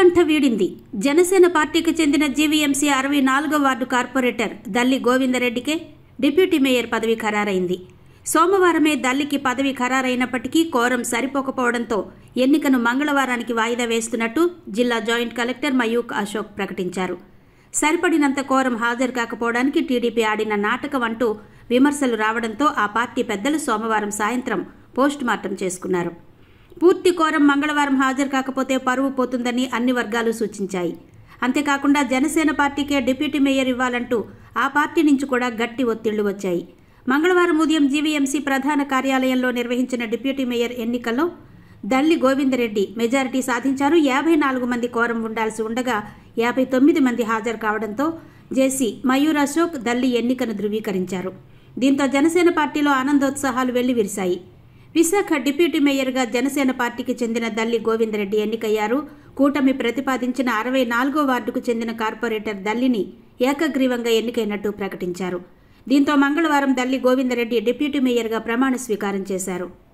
ఉత్కంఠ వీడింది. జనసేన పార్టీకి చెందిన జీవీఎంసీ 64వ వార్డు కార్పొరేటర్ దల్లి గోవిందరెడ్డికే డిప్యూటీ మేయర్ పదవి ఖరారైంది. సోమవారమే దల్లికి పదవి ఖరారైనప్పటికీ కోరం సరిపోకపోవడంతో ఎన్నికను మంగళవారానికి వాయిదా వేస్తున్నట్టు జిల్లా జాయింట్ కలెక్టర్ మయూక్ అశోక్ ప్రకటించారు. సరిపడినంత కోరం హాజరు కాకపోవడానికి టీడీపీ ఆడిన నాటకం అంటూ విమర్శలు రావడంతో ఆ పార్టీ పెద్దలు సోమవారం సాయంత్రం పోస్టుమార్టం చేసుకున్నారు. పూర్తి కోరం మంగళవారం హాజరు కాకపోతే పరువు పోతుందని అన్ని వర్గాలు సూచించాయి. అంతేకాకుండా జనసేన పార్టీకే డిప్యూటీ మేయర్ ఇవ్వాలంటూ ఆ పార్టీ నుంచి కూడా గట్టి ఒత్తిళ్లు వచ్చాయి. మంగళవారం ఉదయం జీవీఎంసీ ప్రధాన కార్యాలయంలో నిర్వహించిన డిప్యూటీ మేయర్ ఎన్నికల్లో దల్లి గోవిందరెడ్డి మెజారిటీ సాధించారు. 54 మంది కోరం ఉండాల్సి ఉండగా 59 మంది హాజరు కావడంతో జేసీ మయూర్ అశోక్ దల్లి ఎన్నికను ధృవీకరించారు. దీంతో జనసేన పార్టీలో ఆనందోత్సాహాలు వెల్లివిరిశాయి. విశాఖ డిప్యూటీ మేయర్గా జనసేన పార్టీకి చెందిన దల్లి గోవిందరెడ్డి ఎన్నికయ్యారు. కూటమి ప్రతిపాదించిన 64వ వార్డుకు చెందిన కార్పొరేటర్ దల్లిని ఏకగ్రీవంగా ఎన్నికైనట్టు ప్రకటించారు. దీంతో మంగళవారం దల్లి గోవిందరెడ్డి డిప్యూటీ మేయర్గా ప్రమాణ స్వీకారం చేశారు.